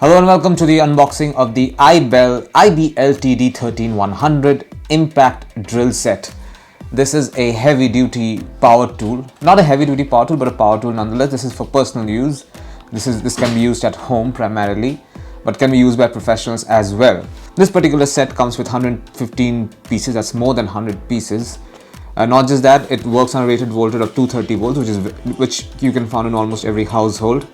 Hello and welcome to the unboxing of the IBELL TD13 100 Impact Drill Set. This is a heavy duty power tool. Not a heavy duty power tool, but a power tool nonetheless. This is for personal use. This can be used at home primarily, but can be used by professionals as well. This particular set comes with 115 pieces. That's more than 100 pieces. Not just that, it works on a rated voltage of 230 volts, which you can find in almost every household.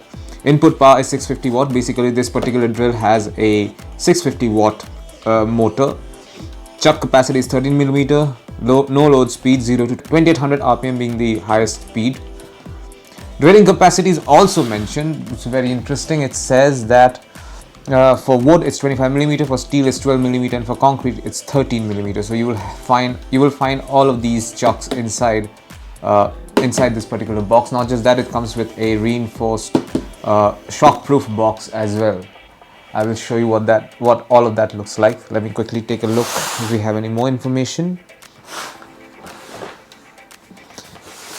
Input power is 650 watt. Basically, this particular drill has a 650 watt motor. Chuck capacity is 13 millimeter. No load speed, 0 to 2800 RPM being the highest speed. Drilling capacity is also mentioned. It's very interesting. It says that for wood it's 25 millimeter, for steel it's 12 millimeter, and for concrete it's 13 millimeter. So you will find all of these chucks inside this particular box. Not just that, it comes with a reinforced shock-proof box as well. I will show you what all of that looks like. Let me quickly take a look if we have any more information.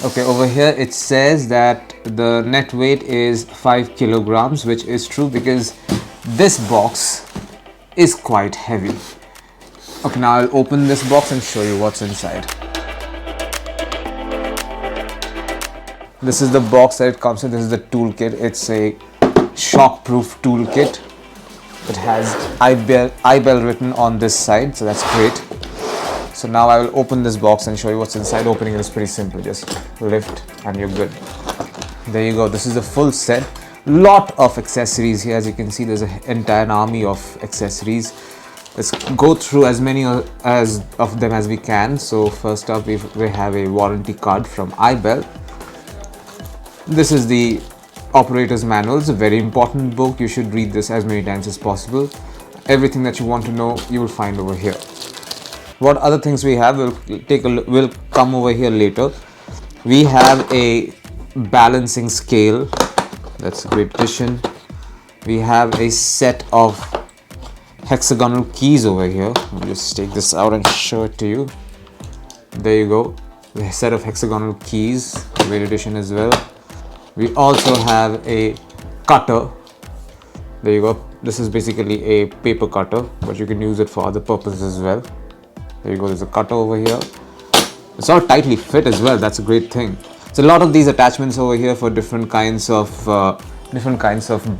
Okay, over here it says that the net weight is 5 kilograms, which is true because this box is quite heavy. Okay, now I'll open this box and show you what's inside. This is the box that it comes with. This is the toolkit. It's a shock-proof toolkit. It has IBELL written on this side, so that's great. So now I will open this box and show you what's inside. Opening it is pretty simple. Just lift and you're good. There you go. This is the full set. Lot of accessories here. As you can see, there's an entire army of accessories. Let's go through as many of them as we can. So first up, we have a warranty card from IBELL. This is the operator's manual. It's a very important book. You should read this as many times as possible. Everything that you want to know, you will find over here. What other things we have, we'll come over here later. We have a balancing scale. That's a great addition. We have a set of hexagonal keys over here. Let me just take this out and show it to you. There you go. The set of hexagonal keys. Great addition as well. We also have a cutter. There you go. This is basically a paper cutter, but you can use it for other purposes as well. There you go. There's a cutter over here. It's all tightly fit as well. That's a great thing. So a lot of these attachments over here for different kinds of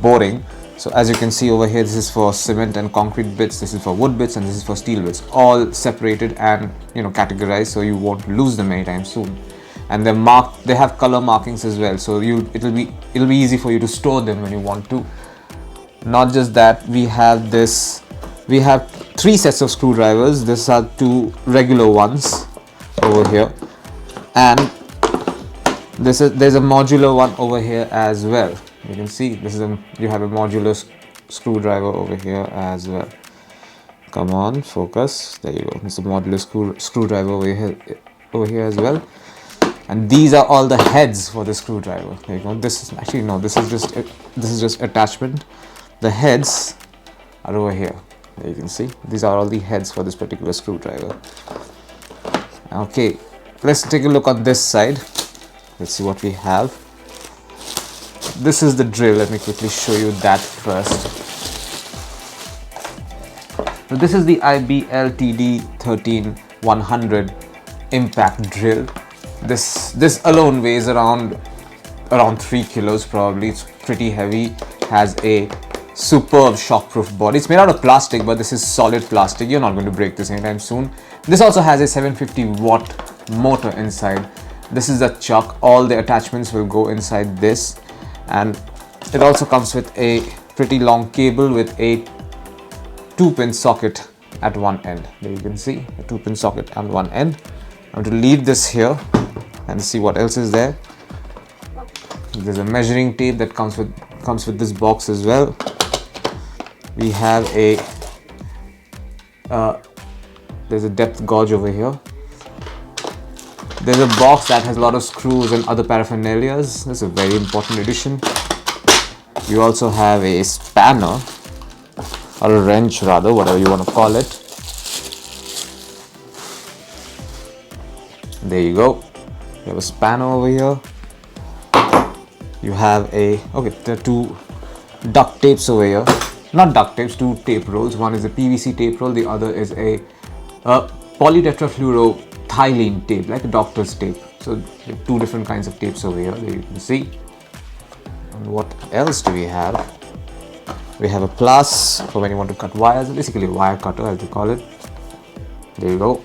boring. So as you can see over here, this is for cement and concrete bits, this is for wood bits, and this is for steel bits. All separated and categorized, so you won't lose them anytime soon. And they're marked. They have color markings as well, so it'll be easy for you to store them when you want to. Not just that, we have 3 sets of screwdrivers. These are 2 regular ones over here, and there's a modular one over here as well. You can see you have a modular screwdriver over here as well. Come on, focus. There you go. There's a modular screwdriver over here as well. And these are all the heads for the screwdriver. There you go. This is just attachment. The heads are over here. There you can see. These are all the heads for this particular screwdriver. Okay, let's take a look on this side. Let's see what we have. This is the drill. Let me quickly show you that first. So this is the IBELL TD13 100 Impact Drill. This alone weighs around 3 kilos probably. It's pretty heavy. Has a superb shockproof body. It's made out of plastic, but this is solid plastic. You're not going to break this anytime soon. This also has a 750 watt motor inside. This is the chuck. All the attachments will go inside this, and it also comes with a pretty long cable with a 2-pin socket at one end. There you can see a 2-pin socket on one end. I'm going to leave this here and see what else is there. There's a measuring tape that comes with this box as well. We have there's a depth gauge over here. There's a box that has a lot of screws and other paraphernalias. That's a very important addition. You also have a spanner, or a wrench rather, whatever you want to call it. There you go. You have a spanner over here. You have there are 2 duct tapes over here. not duct tapes, two tape rolls. One is a PVC tape roll, the other is a polytetrafluoroethylene tape, like a doctor's tape. So two different kinds of tapes over here that you can see. And what else do we have? We have a plus for when you want to cut wires, basically a wire cutter as they call it. There you go.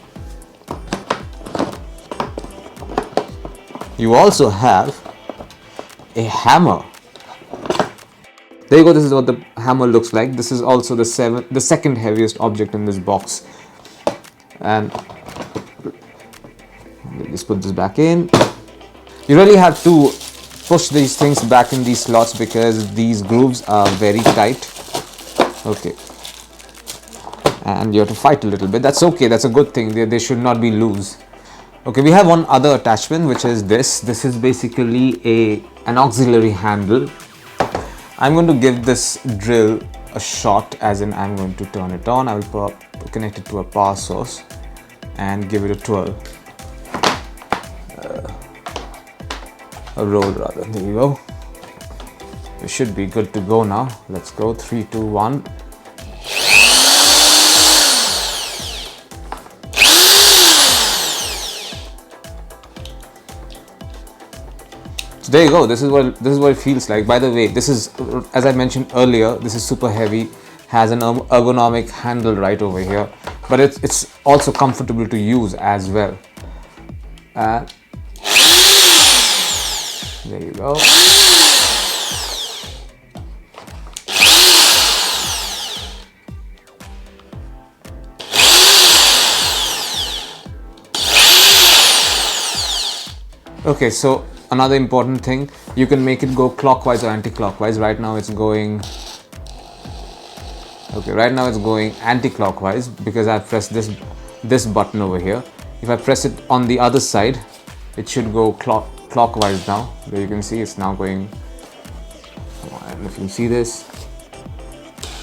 You also have a hammer. There you go, this is what the hammer looks like. This is also the second heaviest object in this box. And let's put this back in. You really have to push these things back in these slots because these grooves are very tight. Okay. And you have to fight a little bit. That's okay, that's a good thing. They should not be loose. Okay, we have one other attachment, which is this. This is basically an auxiliary handle. I'm going to give this drill a shot, as in I'm going to turn it on. I will connect it to a power source and give it a twirl. A roll rather. There you go. We should be good to go now. Let's go. 3, 2, 1. So there you go. This is what it feels like. By the way, this is, as I mentioned earlier, this is super heavy. Has an ergonomic handle right over here, but it's also comfortable to use as well. There you go. Okay, so another important thing, you can make it go clockwise or anti-clockwise. Right now it's going anti-clockwise because I've pressed this button over here. If I press it on the other side, it should go clockwise now. There you can see it's now going, and if you see this,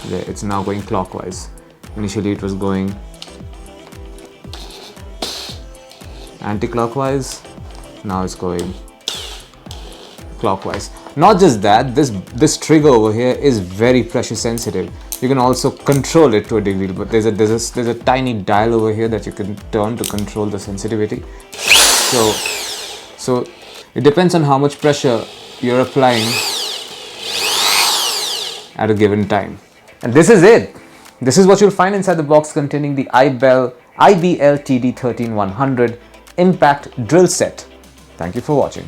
there, it's now going clockwise. Initially it was going anti-clockwise, now it's going clockwise. Not just that, this trigger over here is very pressure sensitive. You can also control it to a degree, but there's a tiny dial over here that you can turn to control the sensitivity. So it depends on how much pressure you're applying at a given time. And this is it. This is what you'll find inside the box containing the IBELL TD13 100 impact drill set. Thank you for watching.